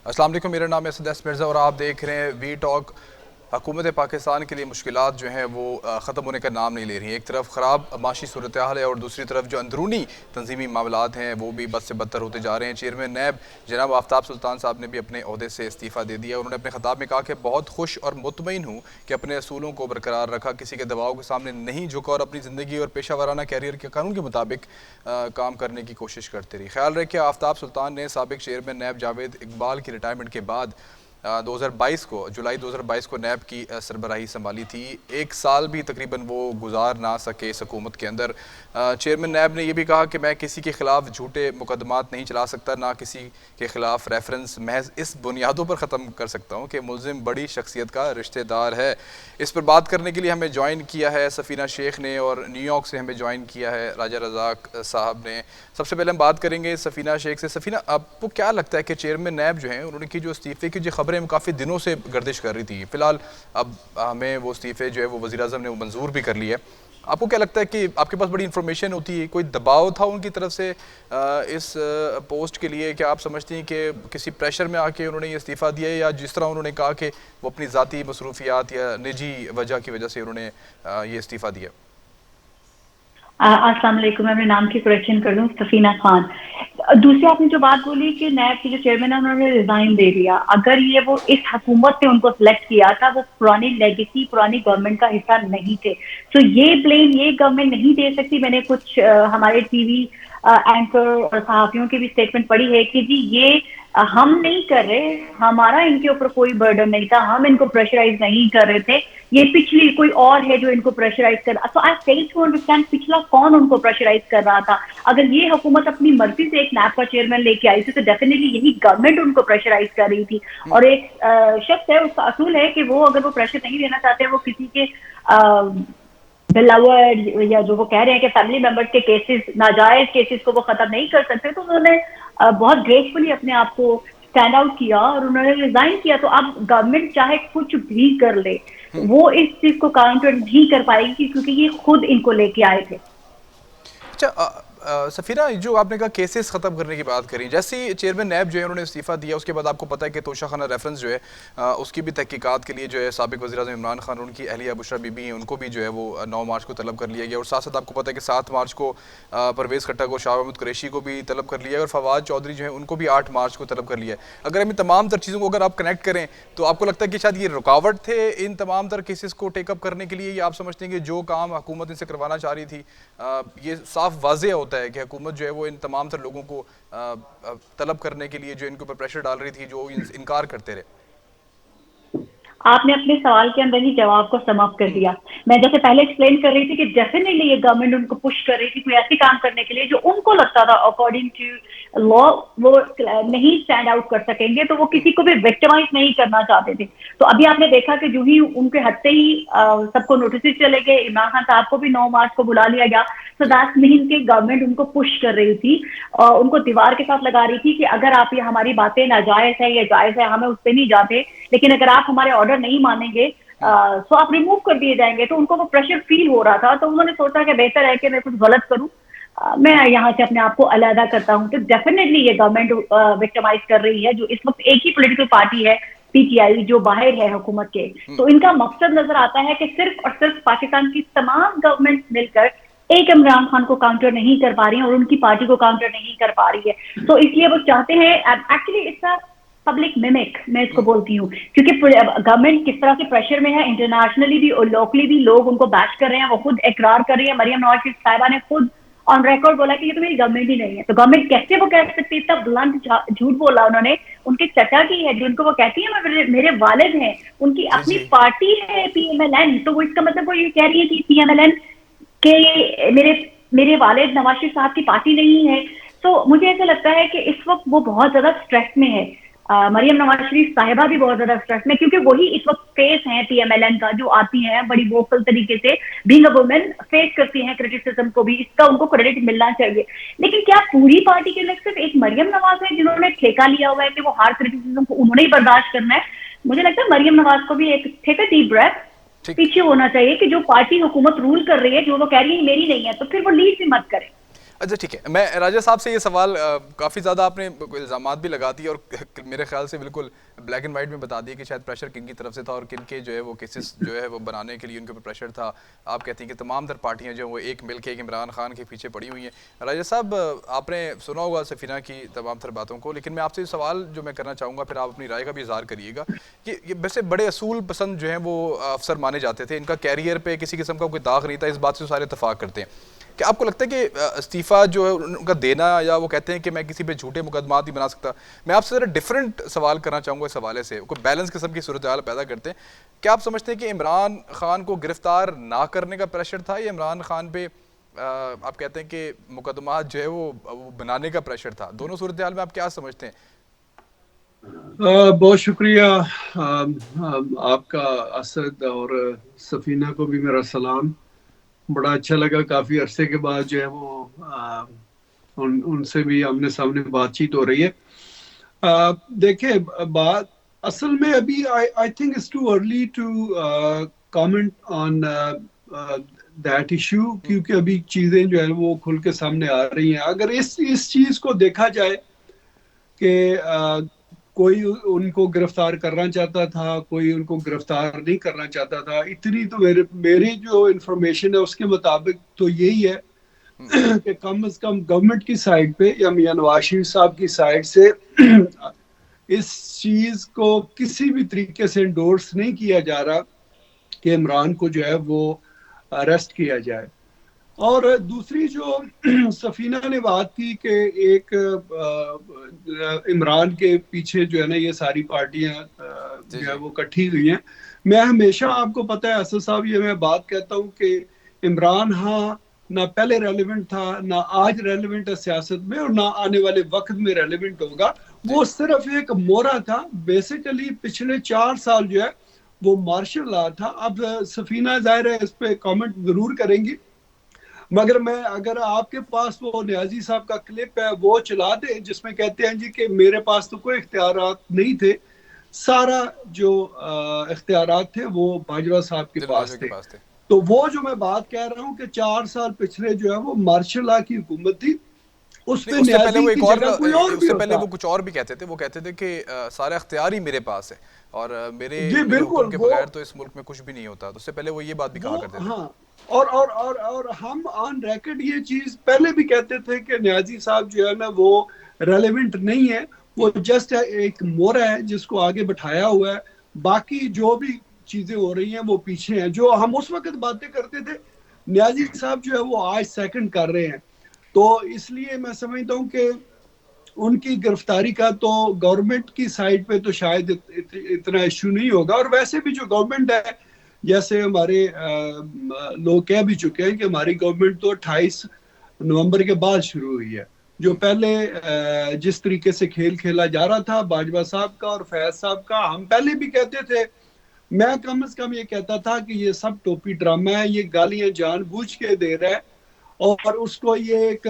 अस्सलाम वालेकुम, मेरा नाम है सदस मिर्ज़ा और आप देख रहे हैं वी टॉक। हुकूमत पाकिस्तान के लिए मुश्किलात जो हैं वो ख़त्म होने का नाम नहीं ले रही हैं। एक तरफ ख़राब माशी सूरत हाल है और दूसरी तरफ जो अंदरूनी तंजीमी मामलात हैं वो भी बद से बदतर होते जा रहे हैं। चेयरमैन नैब जनाब आफ्ताब सुल्तान साहब ने भी अपने अहदे से इस्तीफ़ा दे दिया। उन्होंने अपने ख़िताब में कहा कि बहुत खुश और मुतमईन हूँ कि अपने असूलों को बरकरार रखा, किसी के दबाव के सामने नहीं झुका और अपनी ज़िंदगी और पेशा वाराना कैरियर के कानून के मुताबिक काम करने की कोशिश करते रही। ख्याल रहे कि आफ्ताब सुल्तान ने साबिक चेयरमैन नैब जावेद इकबाल की रिटायरमेंट के बाद 2022 को जुलाई 2022 को नैब की सरबराही संभाली थी। एक साल भी तकरीबन वो गुजार ना सके इस हुकूमत के अंदर। चेयरमैन नैब ने यह भी कहा कि मैं किसी के खिलाफ झूठे मुकदमात नहीं चला सकता, ना किसी के खिलाफ रेफरेंस महज इस बुनियादों पर ख़त्म कर सकता हूँ कि मुलजिम बड़ी शख्सियत का रिश्तेदार है। इस पर बात करने के लिए हमें ज्वाइन किया है सफ़ीना शेख ने और न्यूयॉर्क से हमें ज्वाइन किया है राजा रज़ाक साहब ने। सबसे पहले हम बात करेंगे सफ़ीना शेख से। सफ़ीना, आपको क्या लगता है कि चेयरमैन नैब जो हैं उन्होंने की जो इस्तीफ़े की जो खबरें काफ़ी दिनों से गर्दिश कर रही थी, फ़िलहाल अब हमें वो इस्तीफ़े जो है वो वज़ीर-ए-आज़म ने वो मंजूर भी कर लिया है। आपको क्या लगता है कि आपके पास बड़ी इन्फॉर्मेशन होती है, कोई दबाव था उनकी तरफ से इस पोस्ट के लिए? क्या आप समझती हैं कि किसी प्रेशर में आके उन्होंने ये इस्तीफ़ा दिया है, या जिस तरह उन्होंने कहा कि वो अपनी ज़ाती मसरूफियात या निजी वजह की वजह से उन्होंने ये इस्तीफ़ा दिया? अस्सलाम वालेकुम, मैं अपने नाम की करेक्शन कर दूं, सफीना खान। दूसरी आपने जो बात बोली कि नैब के जो चेयरमैन है उन्होंने रिजाइन दे दिया। अगर ये वो इस हुकूमत ने उनको सिलेक्ट किया था, वो पुरानी लेगेसी पुरानी गवर्नमेंट का हिस्सा नहीं थे, तो ये ब्लेम ये गवर्नमेंट नहीं दे सकती। मैंने कुछ हमारे टीवी एंकर और सहाफियों की भी स्टेटमेंट पढ़ी है कि जी ये हम नहीं कर रहे, हमारा इनके ऊपर कोई बर्डन नहीं था, हम इनको प्रेशराइज नहीं कर रहे थे, ये पिछली कोई और है जो इनको प्रेशराइज कर रहा। तो आई फेल टू अंडरस्टैंड पिछला कौन उनको प्रेशराइज कर रहा था। अगर ये हुकूमत अपनी मर्जी से एक नैब का चेयरमैन लेके आई थी तो डेफिनेटली यही गवर्नमेंट उनको प्रेशराइज कर रही थी। और एक शख्स है, उसका असूल है कि वो अगर वो प्रेशर नहीं देना चाहते, वो किसी के बिलवर्ड या जो वो कह रहे हैं कि फैमिली मेंबर्स के केसेस, नाजायज केसेस को वो खत्म नहीं कर सकते, तो उन्होंने बहुत ग्रेसफुली अपने आप को स्टैंड आउट किया और उन्होंने रिजाइन किया। तो अब गवर्नमेंट चाहे कुछ भी कर ले, वो इस चीज को काउंटर नहीं कर पाएगी क्योंकि ये खुद इनको लेके आए थे। अच्छा, सफ़ीरा, जो आपने कहा केसेस ख़त्म करने की बात करी, जैसे ही चेयरमैन नैब जो है उन्होंने इस्तीफ़ा दिया उसके बाद आपको पता है कि तोशाखाना रेफरेंस जो है उसकी भी तहकीकात के लिए जो है साबिक वज़ीर-ए-आज़म इमरान खान, उनकी अहलिया बुशरा बीबी हैं, उनको भी जो है वो 9 मार्च को तलब कर लिया गया। और साथ साथ आपको पता है कि 7 मार्च को परवेज़ खट्टक को, शाह महमूद कुरैशी को भी तलब कर लिया है और फवाद चौधरी जो है उनको भी 8 मार्च को तलब कर लिया है। अगर हम इन तमाम तर चीज़ों को अगर आप कनेक्ट करें तो आपको लगता है कि शायद ये रुकावट थे इन तमाम तर केसेस को टेकअप करने के लिए, या आप समझते हैं कि जो काम हुकूमत इनसे करवाना चाह रही थी, ये साफ वाज़ेह होता है कि हुकूमत जो है वो इन तमाम तर लोगों को तलब करने के लिए जो इनके ऊपर प्रेशर डाल रही थी, जो इनकार करते रहे? आपने अपने सवाल के अंदर ही जवाब को समाप्त कर दिया। मैं जैसे पहले एक्सप्लेन कर रही थी कि डेफिनेटली ये गवर्नमेंट उनको पुश कर रही थी कोई ऐसी काम करने के लिए जो उनको लगता था अकॉर्डिंग टू लॉ वो नहीं स्टैंड आउट कर सकेंगे, तो वो किसी को भी विक्टिमाइज नहीं करना चाहते थे। तो अभी आपने देखा कि जो ही उनके हटते ही सबको नोटिस चले गए, इमरान खान साहब को भी 9 मार्च को बुला लिया गया। सो दैट मीन कि गवर्नमेंट उनको पुश कर रही थी और उनको दीवार के साथ लगा रही थी कि अगर आप ये हमारी बातें नाजायज है या जायज है, हमें उस पर नहीं जाते, लेकिन अगर आप हमारे ऑर्डर नहीं मानेंगे तो आप रिमूव कर दिए जाएंगे। तो उनको वो प्रेशर फील हो रहा था, तो उन्होंने सोचा कि बेहतर है कि मैं कुछ गलत करूं, मैं यहाँ से अपने आप को अलहदा करता हूं। तो डेफिनेटली ये गवर्नमेंट विक्टिमाइज कर रही है, जो इस वक्त एक ही पॉलिटिकल पार्टी है पीटीआई जो बाहर है हुकूमत के। तो इनका मकसद नजर आता है कि सिर्फ और सिर्फ पाकिस्तान की तमाम गवर्नमेंट मिलकर एक इमरान खान को काउंटर नहीं कर पा रही है और उनकी पार्टी को काउंटर नहीं कर पा रही है। तो इसलिए वो चाहते हैं, एक्चुअली इट्स पब्लिक मिमिक मैं इसको बोलती हूँ, क्योंकि गवर्नमेंट किस तरह से प्रेशर में है, इंटरनेशनली भी और लोकली भी लोग उनको बैश कर रहे हैं, वो खुद इकरार कर रही है। मरियम नवाज शरीफ साहिबा ने खुद ऑन रिकॉर्ड बोला कि ये तो मेरी गवर्नमेंट ही नहीं है। तो गवर्नमेंट कैसे वो कह सकती है, इतना ब्लंट झूठ बोला उन्होंने। उनके चचा की है जिनको वो कहती है मेरे वालिद हैं, उनकी जी अपनी जी। पार्टी है पीएमएलएन, तो वो इसका मतलब वो ये कह रही है कि पीएमएलएन के मेरे मेरे वालिद नवाज शरीफ साहब की पार्टी नहीं है। तो मुझे ऐसा लगता है कि इस वक्त वो बहुत ज्यादा स्ट्रेस में है। मरियम नवाज शरीफ साहिबा भी बहुत ज्यादा स्ट्रेस में, क्योंकि वही इस वक्त फेस हैं पीएमएलएन का, जो आती हैं बड़ी वोकल तरीके से, बीइंग अ वुमेन फेस करती हैं क्रिटिसिज्म को भी, इसका उनको क्रेडिट मिलना चाहिए। लेकिन क्या पूरी पार्टी के अंदर सिर्फ एक मरियम नवाज है जिन्होंने ठेका लिया हुआ है कि वो हर क्रिटिसिज्म को उन्होंने ही बर्दाश्त करना है? मुझे लगता है मरियम नवाज को भी एक टेक अ डीप ब्रेथ, ठीक। पीछे होना चाहिए कि जो पार्टी हुकूमत रूल कर रही है, जो वो कह रही है मेरी नहीं है, तो फिर वो लीड भी मत करे। अच्छा ठीक है, मैं राजा साहब से ये सवाल काफ़ी ज़्यादा आपने इल्ज़ामात भी लगा दिए और मेरे ख्याल से बिल्कुल ब्लैक एंड वाइट में बता दिया कि शायद प्रेशर किन की तरफ से था और किन के जो है वो केसेस जो है वो बनाने के लिए उनके ऊपर प्रेशर था। आप कहती हैं कि तमाम तर पार्टियां जो हैं वो एक मिल के एक इमरान खान के पीछे पड़ी हुई हैं। राजा साहब, आपने सुना होगा सफीना की तमाम तर बातों को, लेकिन मैं आपसे सवाल जो मैं करना चाहूँगा, फिर आप अपनी राय का भी इजहार करिएगा कि ये वैसे बड़े असूल पसंद जो हैं वो अफसर माने जाते थे, इनका कैरियर पे किसी किस्म का कोई दाग नहीं था, इस बात से सारे इतफाक़ करते हैं। क्या आपको लगता है कि इस्तीफ़ा जो है उनका देना, या वो कहते हैं कि मैं किसी पे झूठे मुकदमात नहीं बना सकता? मैं आपसे ज़रा डिफरेंट सवाल करना चाहूँगा इस हवाले से, कोई बैलेंस किस्म की सूरत हाल पैदा करते हैं। क्या आप समझते हैं कि इमरान खान को गिरफ्तार ना करने का प्रेशर था, या इमरान खान पे आप कहते हैं कि मुकदमात जो है वो बनाने का प्रेशर था? दोनों सूरत हाल में आप क्या समझते हैं? बहुत शुक्रिया आपका असद, और सफीना को भी मेरा सलाम। बड़ा अच्छा लगा, काफ़ी अरसे के बाद जो है वो उनसे भी आमने सामने बातचीत हो रही है। देखिए, बात असल में अभी I think it's too early to comment on that issue, क्योंकि अभी चीज़ें जो है वो खुल के सामने आ रही हैं। अगर इस चीज़ को देखा जाए कि कोई उनको गिरफ्तार करना चाहता था, कोई उनको गिरफ्तार नहीं करना चाहता था, इतनी तो मेरी जो इंफॉर्मेशन है उसके मुताबिक तो यही है कि कम से कम गवर्नमेंट की साइड पे या मियां नवाज शरीफ साहब की साइड से इस चीज को किसी भी तरीके से इंडोर्स नहीं किया जा रहा कि इमरान को जो है वो अरेस्ट किया जाए। और दूसरी जो सफीना ने बात की कि एक इमरान के पीछे जो है ना ये सारी पार्टियां जो है वो इकट्ठी हुई हैं। मैं हमेशा, आपको पता है असद साहब, ये मैं बात कहता हूँ कि इमरान हाँ ना पहले रेलिवेंट था, ना आज रेलिवेंट है सियासत में, और ना आने वाले वक्त में रेलिवेंट होगा। वो सिर्फ एक मोहरा था। बेसिकली पिछले 4 साल जो है वो मार्शल लॉ था। अब सफीना जाहिर है इस पे कमेंट जरूर करेंगी, मगर मैं, अगर आपके पास वो न्याजी साहब का क्लिप है वो चला दे, जिसमें कहते हैं जी कि मेरे पास तो कोई इख्तियारात नहीं थे, सारा जो इख्तियारात थे वो बाजवा साहब के पास थे। तो वो जो मैं बात कह रहा हूँ कि 4 साल पिछले जो है वो मार्शल लॉ की हुकूमत थी, उससे पहले वो एक और, उससे पहले वो कुछ और भी कहते थे। वो कहते थे कि सारा इख्तियार ही मेरे पास है और मेरे हुक्म के बगैर तो इस मुल्क में कुछ भी नहीं होता। तो उससे पहले वो ये बात भी कहा करते थे। हाँ, और हम ऑन रिकॉर्ड ये चीज पहले भी कहते थे कि न्याजी साहब जो है ना वो रेलेवेंट नहीं है, वो जस्ट एक मोहरा है जिसको आगे बैठाया हुआ है। बाकी जो भी चीजें हो रही हैं वो पीछे हैं। जो हम उस वक्त बातें करते थे, न्याजी साहब जो है वो आज सेकंड कर रहे हैं। तो इसलिए मैं समझता हूँ कि उनकी गिरफ्तारी का तो गवर्नमेंट की साइड पे तो शायद इतना इशू नहीं होगा। और वैसे भी जो गवर्नमेंट है, जैसे हमारे लोग कह भी चुके हैं कि हमारी गवर्नमेंट तो 28 नवंबर के बाद शुरू हुई है। जो पहले जिस तरीके से खेल खेला जा रहा था बाजवा साहब का और फैज साहब का, हम पहले भी कहते थे, मैं कम से कम ये कहता था कि ये सब टोपी ड्रामा है, ये गालियां जानबूझ के दे रहा है। और उसको ये एक,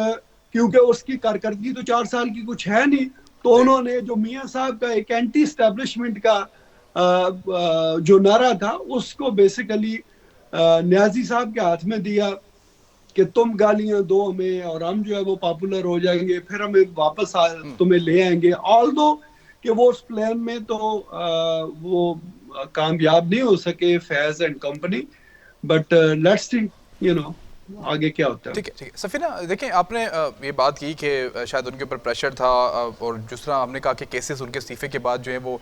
क्योंकि उसकी कारकर्दगी तो 4 साल की कुछ है नहीं, तो उन्होंने जो मियां साहब का एक एंटी स्टैब्लिशमेंट का जो नारा था उसको बेसिकली न्याजी साहब के हाथ में दिया कि तुम गालियां दो हमें और हम जो है वो पॉपुलर हो जाएंगे, फिर हमें वापस तुम्हें ले आएंगे। ऑल्दो कि वो उस प्लान में तो वो कामयाब नहीं हो सके, Faiz and company, but let's see आगे क्या होता है। ठीक है सफीना, देखें आपने ये बात की कि शायद उनके ऊपर प्रेशर था और जिस तरह हमने कहा कि केसेस उनके इस्तीफे के बाद जो है वो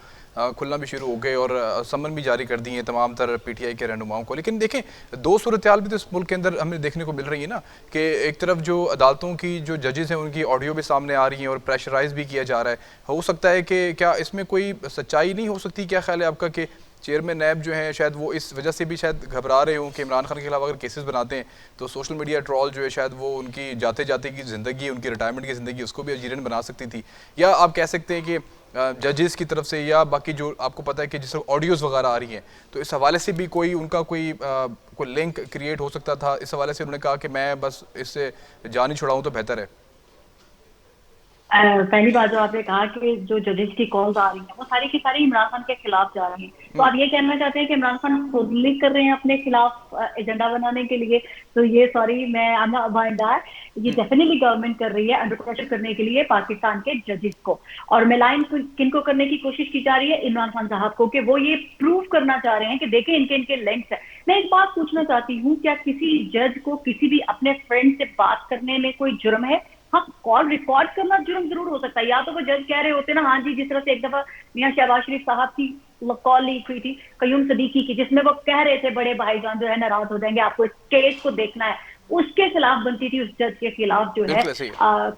खुलना भी शुरू हो गए और समन भी जारी कर दिए तमाम तर पीटीआई के रहनुमाओं को। लेकिन देखें, दो सूरत हाल भी तो इस मुल्क के अंदर हमें देखने को मिल रही है ना, कि एक तरफ जो अदालतों की जो जजेस हैं उनकी ऑडियो भी सामने आ रही हैं और प्रेशराइज भी किया जा रहा है। हो सकता है कि क्या इसमें कोई सच्चाई नहीं हो सकती? क्या ख्याल है आपका कि चेयरमैन नैब जो है शायद वो इस वजह से भी शायद घबरा रहे हों कि इमरान खान के खिलाफ अगर केसेस बनाते हैं तो सोशल मीडिया ट्रॉल जो है शायद वो उनकी जाते जाते की ज़िंदगी, उनकी रिटायरमेंट की ज़िंदगी, उसको भी अजीरन बना सकती थी? या आप कह सकते हैं कि जजेस की तरफ से या बाकी जो आपको पता है कि जिस ऑडियोज़ वगैरह आ रही हैं, तो इस हवाले से भी कोई उनका कोई लिंक क्रिएट हो सकता था? इस हवाले से उन्होंने कहा कि मैं बस इससे जान ही छुड़ाऊँ तो बेहतर है। पहली बात जो आपने कहा कि जो जजेस की कॉल्स आ रही हैं वो सारी की सारी इमरान खान के खिलाफ जा रही हैं, तो आप ये कहना चाहते हैं कि इमरान खान खुद लीक कर रहे हैं अपने खिलाफ एजेंडा बनाने के लिए? तो ये सॉरी, मैं I am not about that. ये डेफिनेटली गवर्नमेंट कर रही है अंडर प्रेशर करने के लिए पाकिस्तान के जजेस को, और मिलाइन किनको करने की कोशिश की जा रही है? इमरान खान साहब को, कि वो ये प्रूव करना चाह रहे हैं कि देखें इनके इनके लिंक्स है। मैं एक बात पूछना चाहती हूँ, क्या किसी जज को किसी भी अपने फ्रेंड से बात करने में कोई जुर्म है? हाँ, कॉल रिकॉर्ड करना जुर्म जरूर हो सकता है, या तो वो जज कह रहे होते ना, हाँ जी, जिस तरह से एक दफा मियां शहबाज शरीफ साहब की कॉल लीक हुई थी कयूम सदीकी की, जिसमें वो कह रहे थे बड़े भाईजान जो है नाराज हो जाएंगे, आपको इस केस को देखना है, उसके खिलाफ बनती थी, उस जज के खिलाफ जो है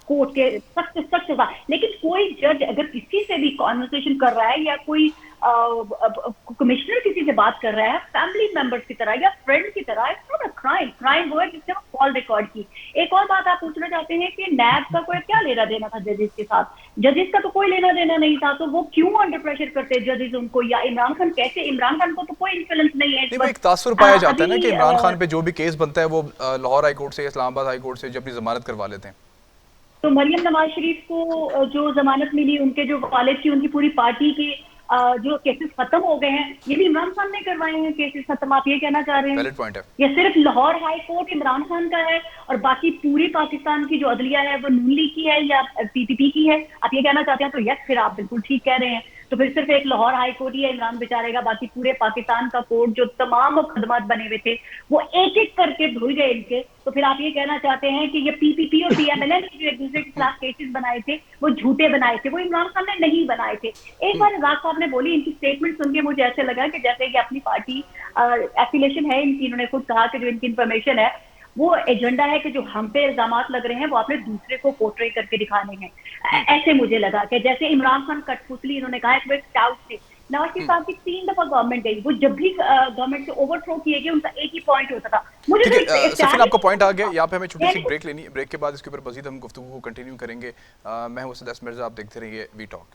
कोर्ट के सख्त सख्त सजा। लेकिन कोई जज अगर किसी से भी कॉन्वर्सेशन कर रहा है या कोई कमिश्नर किसी से बात कर रहा है फैमिली मेंबर्स की तरह या फ्रेंड की तरह, it's not a crime. Crime वो है जिसने कॉल रिकॉर्ड की। एक और बात आप पूछना चाहते हैं कि नैब का कोई क्या लेना देना था जजेस के साथ? जजेस का तो कोई लेना देना नहीं था, तो वो क्यों अंडर प्रेशर करते जजेस उनको? या इमरान खान कैसे? इमरान खान को तो कोई इन्फ्लुएंस नहीं है। नहीं, वो एक तासुर पाया जाता है ना कि इमरान खान पे जो भी केस बनता है वो लाहौर हाई कोर्ट से, इस्लामाबाद हाई कोर्ट से जो अपनी जमानत करवा लेते हैं। तो मरियम नवाज शरीफ को जो जमानत मिली, उनके जो वालिद की, उनकी पूरी पार्टी के जो केसेस खत्म हो गए हैं, ये भी इमरान खान ने करवाए हैं केसेस खत्म। आप ये कहना चाह रहे हैं? वैलिड पॉइंट है। ये सिर्फ लाहौर हाई कोर्ट इमरान खान का है और बाकी पूरी पाकिस्तान की जो अदलिया है वो नून लीग की है या पीपीपी की है? आप ये कहना चाहते हैं? तो यस, फिर आप बिल्कुल ठीक कह रहे हैं। तो फिर सिर्फ एक लाहौर हाई कोर्ट ही है इमरान बेचारेगा, बाकी पूरे पाकिस्तान का कोर्ट जो तमाम मुकदमात बने हुए थे वो एक एक करके धुल गए इनके। तो फिर आप ये कहना चाहते हैं कि ये पीपीपी और पीएमएलएन जो एक दूसरे के खिलाफ केसेस बनाए थे वो झूठे बनाए थे, वो इमरान खान ने नहीं बनाए थे? एक बार राज साहब ने बोली, इनकी स्टेटमेंट सुन के मुझे ऐसे लगा कि जैसे कि अपनी पार्टी एफिलेशन है इनकी, इन्होंने खुद कहा कि जो इनकी इंफॉर्मेशन है वो एजेंडा है कि जो हम पे इल्जामात लग रहे हैं वो आपने दूसरे को पोर्ट्रे करके दिखाने हैं। ऐसे मुझे लगा कि जैसे इमरान खान कठपुतली, इन्होंने कहा कि वो एक स्काउट थे। नवाज शरीफ साहब की 3 दफा गवर्नमेंट गई, वो जब भी गवर्नमेंट से ओवरथ्रो किए गए उनका एक ही पॉइंट होता था, मुझे ठीक है सफीन, आपका पॉइंट आ गया। यहाँ पे हमें छोटी सी ब्रेक लेनी है, ब्रेक के बाद इसके ऊपर मजीद हम गुफ्तगू को कंटिन्यू करेंगे। मैं हूं सदस मिर्जा, आप देखते रहिए वी टॉक।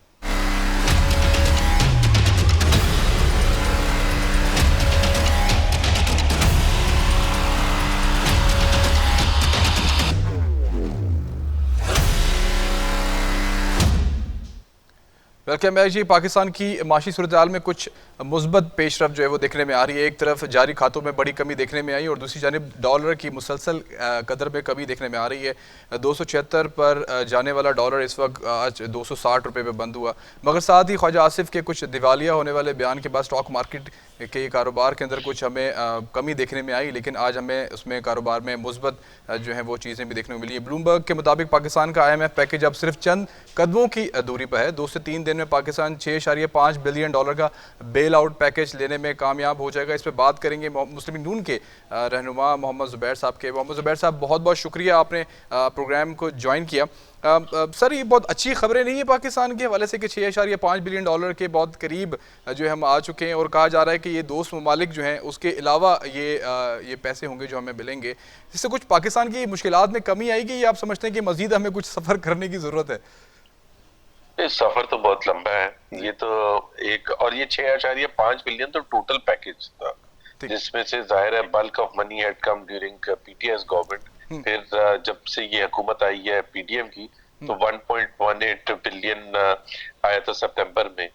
वेलकम बैक जी। पाकिस्तान की माशी सूरत हाल में कुछ मुस्बत पेशरफ जो है वो देखने में आ रही है। एक तरफ जारी खातों में बड़ी कमी देखने में आई और दूसरी जानिब डॉलर की मुसलसल कदर में कमी देखने में आ रही है। 276 पर जाने वाला डॉलर इस वक्त आज 260 रुपये पे बंद हुआ। मगर साथ ही ख्वाजा आसिफ के कुछ दिवालिया होने वाले बयान के बाद स्टॉक मार्केट के कारोबार के अंदर कुछ हमें कमी देखने में आई, लेकिन आज हमें उसमें कारोबार में मुस्बत जो है वो चीज़ें भी देखने को मिली है। ब्लूमबर्ग के मुताबिक पाकिस्तान का IMF पैकेज अब सिर्फ चंद कदमों की दूरी पर है। 2 से 3 दिन में पाकिस्तान 6.5 बिलियन डॉलर का बेल आउट पैकेज लेने में कामयाब हो जाएगा। इस पर बात करेंगे मुस्लिम नून के रहनुमा मोहम्मद ज़ुबैर साहब के। मोहम्मद ज़ुबैर साहब, बहुत बहुत शुक्रिया आपने प्रोग्राम को ज्वाइन किया। सर, ये बहुत अच्छी खबरें नहीं है पाकिस्तान के हवाले से कि 6.5 बिलियन डॉलर के बहुत करीब जो है हम आ चुके हैं और कहा जा रहा है कि ये दोस्त ममालिक जो हैं उसके अलावा ये पैसे होंगे जो हमें मिलेंगे। इससे कुछ पाकिस्तान की मुश्किलात में कमी आएगी या आप समझते हैं कि मजीद हमें कुछ सफ़र करने की ज़रूरत है? इस सफर तो बहुत लंबा है। ये तो एक, और ये 6.5 बिलियन तो टोटल पैकेज था, जिसमें से जाहिर है bulk of money had come during PTS government. फिर जब से ये हुकूमत आई है PDM की तो 1.18 बिलियन आया था सितंबर में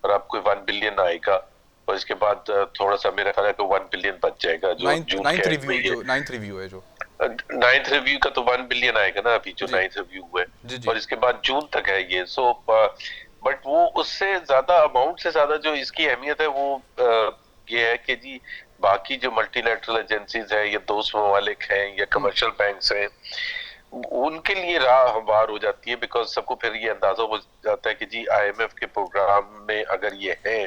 और अब कोई 1 बिलियन आएगा और इसके बाद थोड़ा सा मेरा ख्याल है कि 1 बिलियन बच जाएगा। जो नाइन्थ रिव्यू है जो 9th रिव्यू का तो 1 बिलियन आएगा ना अभी जो 9th रिव्यू हुआ है और इसके बाद जून तक है ये। सो बट वो उससे ज्यादा अमाउंट से ज्यादा जो इसकी अहमियत है वो ये है कि जी बाकी जो मल्टीलैटरल एजेंसीज है या दोस्त ममालिक हैं या कमर्शियल बैंक्स हैं उनके लिए राह हमवार हो जाती है, बिकॉज सबको फिर ये अंदाजा हो जाता है कि जी IMF के प्रोग्राम में अगर ये है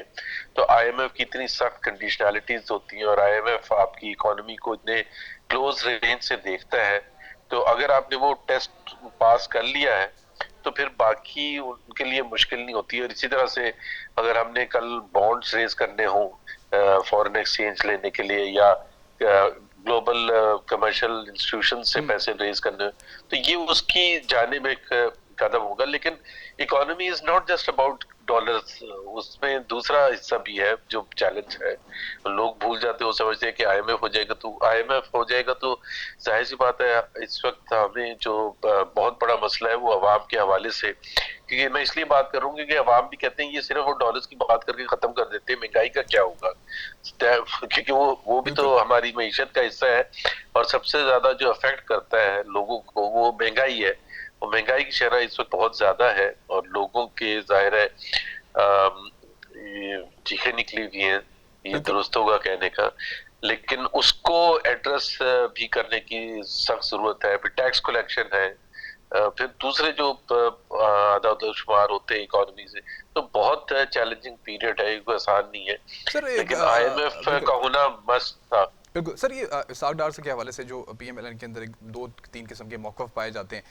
तो IMF की इतनी सख्त कंडीशनैलिटीज होती हैं और IMF आपकी इकोनॉमी को इतने क्लोज रेंज से देखता है। तो अगर आपने वो टेस्ट पास कर लिया है तो फिर बाकी उनके लिए मुश्किल नहीं होती है। और इसी तरह से अगर हमने कल बॉन्ड्स रेज करने हो फॉरेन एक्सचेंज लेने के लिए या ग्लोबल कमर्शियल इंस्टीट्यूशन से पैसे रेज करने, तो ये उसकी जानिब एक कदम होगा। लेकिन economy is not just about dollars, उसमें दूसरा हिस्सा भी है जो चैलेंज है। लोग भूल जाते हो, समझते हैं कि आईएमएफ हो जाएगा तो जाहिर सी बात है इस वक्त हमें जो बहुत बड़ा मसला है वो अवाम के हवाले से, क्योंकि मैं इसलिए बात करूंगी कि अवाम भी कहते हैं ये सिर्फ वो डॉलर्स की बात करके खत्म कर देते हैं, महंगाई का क्या होगा, क्योंकि वो भी तो हमारी मईशत का हिस्सा है और सबसे ज्यादा जो अफेक्ट करता है लोगों को वो महंगाई है। और महंगाई की शरह इस वक्त बहुत ज्यादा है और लोगों के जाहिर है चीखें निकली हुई हैं, ये दुरुस्त होगा कहने का, लेकिन उसको एड्रेस भी करने की सख्त जरूरत है। फिर टैक्स कलेक्शन है, फिर दूसरे जो आदाद शुमार होते हैं इकोनॉमी से, तो बहुत चैलेंजिंग पीरियड है, कोई आसान नहीं है। सर लेकिन आईएमएफ का होना मस्ट था। बिल्कुल सर, ये इसहाक डार के हवाले से जो पीएमएलएन के अंदर 2-3 किस्म के मौक़िफ़ पाए जाते हैं,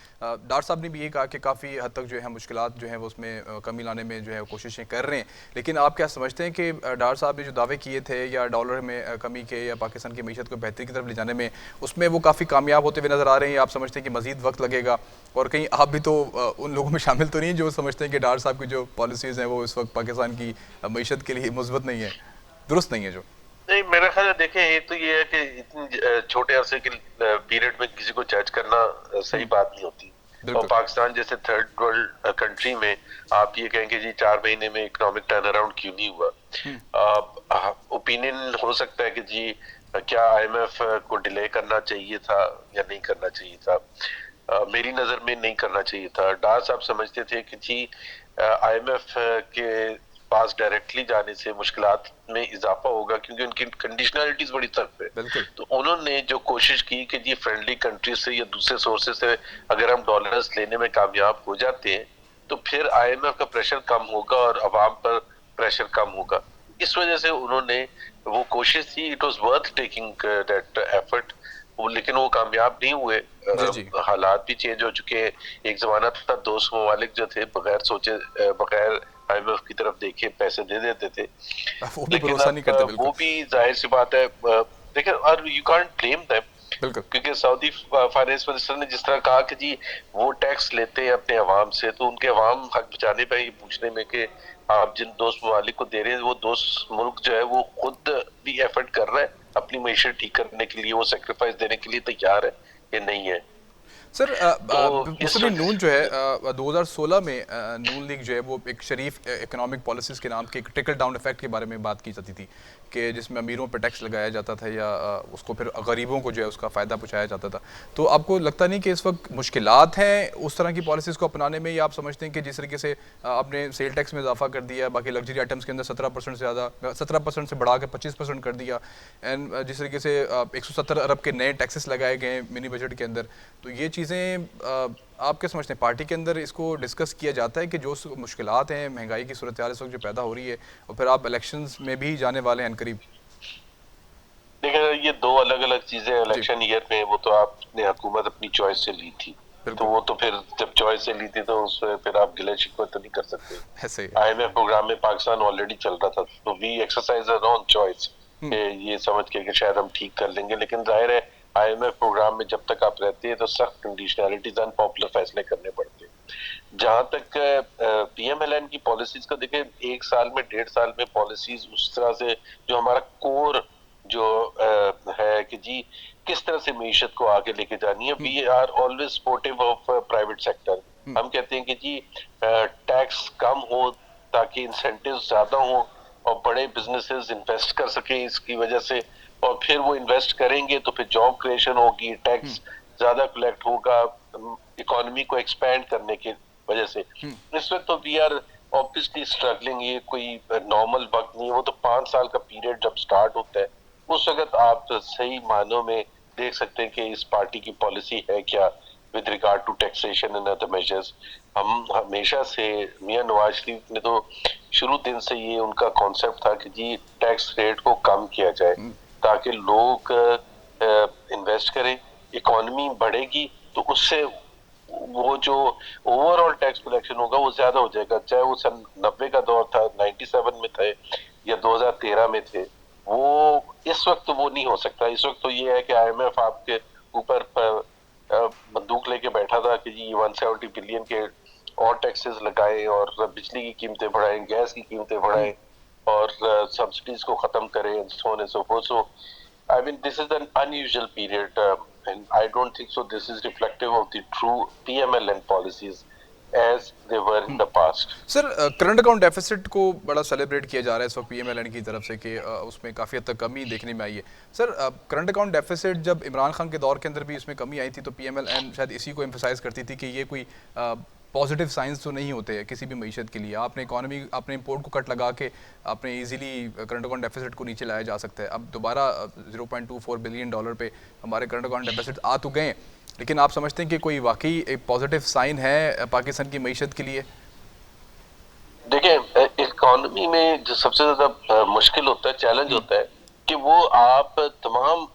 डार साहब ने भी ये कहा कि काफ़ी हद तक जो है मुश्किलात जो है वो उसमें कमी लाने में जो है कोशिशें कर रहे हैं, लेकिन आप क्या समझते हैं कि डार साहब ने जो दावे किए थे या डॉलर में कमी के या पाकिस्तान की मीशत को बेहतरी की तरफ ले जाने में, उसमें वो काफ़ी कामयाब होते हुए नज़र आ रहे हैं? आप समझते हैं कि मज़ीद वक्त लगेगा? और कहीं आप भी तो उन लोगों में शामिल तो नहीं जो समझते हैं कि डार साहब की जो पॉलिसीज़ हैं वो इस वक्त पाकिस्तान की मीशत के लिए मुस्बत नहीं है, दुरुस्त नहीं है? जो नहीं, मेरा ख्याल है देखें, एक तो ये है कि इतनी छोटे अरसे के पीरियड में किसी को जज करना सही बात नहीं होती। और पाकिस्तान जैसे थर्ड वर्ल्ड कंट्री में आप ये कहेंगे जी 4 महीने में इकोनॉमिक टर्न अराउंड क्यों नहीं हुआ? ओपिनियन हो सकता है कि जी क्या आईएमएफ को डिले करना चाहिए था या नहीं करना चाहिए था। मेरी नजर में नहीं करना चाहिए था। डार साहब समझते थे कि जी आईएमएफ के पास डायरेक्टली जाने से मुश्किलात में इजाफा होगा, क्योंकि उनकी कंडीशनलिटीज बड़ी सख्त है। तो उन्होंने जो कोशिश की कि जी फ्रेंडली कंट्री से या दूसरे सोर्सेज से अगर हम डॉलर्स लेने में कामयाब हो जाते हैं तो फिर आईएमएफ का प्रेशर कम होगा और अवाम पर प्रेशर कम होगा। इस वजह से उन्होंने वो कोशिश की, it was worth taking that effort, लेकिन वो कामयाब नहीं हुए। हालात भी चेंज हो चुके हैं। एक जमाना था दोस्त ममालिक जो थे बगैर सोचे बगैर आईएमएफ की तरफ देखे पैसे दे देते थे, वो भी भरोसा नहीं करते। वो भी जाहिर सी बात है, देखिए, और यू कांट ब्लेम देम, क्योंकि सऊदी फाइनेंस मिनिस्टर ने जिस तरह कहा कि जी वो टैक्स लेते हैं अपने अवाम से, तो उनके अवाम हक बचाने पर ये पूछने में कि आप जिन दोस्त ममालिक को दे रहे हैं वो दोस्त मुल्क जो है वो खुद भी एफर्ट कर रहा है अपनी मईशत ठीक करने के लिए, वो सेक्रीफाइस देने के लिए तैयार है या नहीं है। सर मुस्लिम नून जो है 2016 में नून लीग जो है वो एक शरीफ इकोनॉमिक पॉलिसीज़ के नाम के एक ट्रिकल डाउन इफेक्ट के बारे में बात की जाती थी कि जिसमें अमीरों पर टैक्स लगाया जाता था या उसको फिर गरीबों को जो है उसका फ़ायदा पहुँचाया जाता था। तो आपको लगता नहीं कि इस वक्त मुश्किलात हैं उस तरह की पॉलिसीज़ को अपनाने में, या आप समझते हैं कि जिस तरीके से आपने सेल टैक्स में इजाफा कर दिया, बाकी लग्जरी आइटम्स के अंदर 17% से ज़्यादा 17% से बढ़ा के 25% कर दिया, एंड जिस तरीके से 170 अरब के नए टैक्सेस लगाए गए मिनी बजट के अंदर, तो ये चीज़ें आप क्या समझते हैं पार्टी के अंदर इसको डिस्कस किया जाता है कि जो मुश्किलात हैं महंगाई की सूरत हाल इस वक्त जो पैदा हो रही है और फिर आप इलेक्शंस में भी जाने वाले हैं करीब? देखिए, ये दो अलग अलग चीजें इलेक्शन ईयर में, वो तो आपने हुकूमत अपनी चॉइस से ली थी, तो वो तो फिर जब चॉइस से ली थी तो उसमें फिर आप गिले शिकवे तो नहीं कर सकते। आईएमएफ प्रोग्राम में पाकिस्तान ऑलरेडी चल रहा था, तो we exercise our own choice, ये समझ के कि शायद हम ठीक कर लेंगे, लेकिन जाहिर है आईएमएफ प्रोग्राम में जब तक आप रहते हैं तो सख्त कंडीशनलिटीज, अनपॉपुलर फैसले करने पड़ते हैं। जहां तक पीएमएलएन की पॉलिसीज का देखें, 1 साल में 1.5 साल में पॉलिसीज उस तरह से जो हमारा कोर जो है कि जी किस तरह से मीशत को आगे लेके जानी है, we are always supportive of private sector. हम कहते हैं कि जी टैक्स कम हो ताकि इंसेंटिव ज्यादा हो और बड़े बिजनेसेस इन्वेस्ट कर सके इसकी वजह से, और फिर वो इन्वेस्ट करेंगे तो फिर जॉब क्रिएशन होगी, टैक्स ज्यादा कलेक्ट होगा इकोनॉमी को एक्सपैंड करने की वजह से। इसमें तो वी आर ऑब्वियसली स्ट्रगलिंग, ये कोई नॉर्मल वक्त नहीं है, वो तो 5 साल का पीरियड जब स्टार्ट होता है उस वक्त आप सही मानों में देख सकते हैं कि इस पार्टी की पॉलिसी है क्या with regard to taxation and other measures. हम हमेशा से मियां नवाज शरीफ ने तो शुरू दिन से ये उनका कॉन्सेप्ट था कि जी टैक्स रेट को कम किया जाए ताकि लोग इन्वेस्ट करें, इकोनॉमी बढ़ेगी तो उससे वो जो ओवरऑल टैक्स कलेक्शन होगा वो ज्यादा हो जाएगा, चाहे वो सन 90 का दौर था, 97 में थे या 2013 में थे, वो इस वक्त तो वो नहीं हो सकता। इस वक्त तो ये है कि आईएमएफ आपके ऊपर बंदूक लेके बैठा था कि जी 170 बिलियन के और टैक्सेस लगाएं और बिजली की कीमतें बढ़ाएं, गैस की कीमतें बढ़ाएं और सब्सिडीज को खत्म करें and so on and so forth. So I mean this is an unusual period and I don't think so this is reflective of the true PMLN policies as they were in the past. Sir current account deficit को बड़ा celebrate किया जा रहा है इस वक्त पीएमएलएन की तरफ से कि उसमें काफ़ी हद तक कमी देखने में आई है। सर करंट अकाउंट डेफिसिट जब इमरान खान के दौर के अंदर भी इसमें कमी आई थी तो पीएमएलएन शायद इसी को एम्फसाइज करती थी कि ये कोई पॉजिटिव साइंस तो नहीं होते किसी भी मईशत के लिए। आपने इकोनॉमी अपने इंपोर्ट को कट लगा के आपने इजीली करंट अकाउंट डेफिसिट को नीचे लाया जा सकता है। अब दोबारा $0.24 बिलियन पे हमारे करंट अकाउंट डेफिसिट आ तो गए, लेकिन आप समझते हैं कि कोई वाकई एक पॉजिटिव साइन है पाकिस्तान की मईशत के लिए? देखिए इकोनॉमी में जो सबसे ज्यादा मुश्किल होता है, चैलेंज होता है कि वो आप तमाम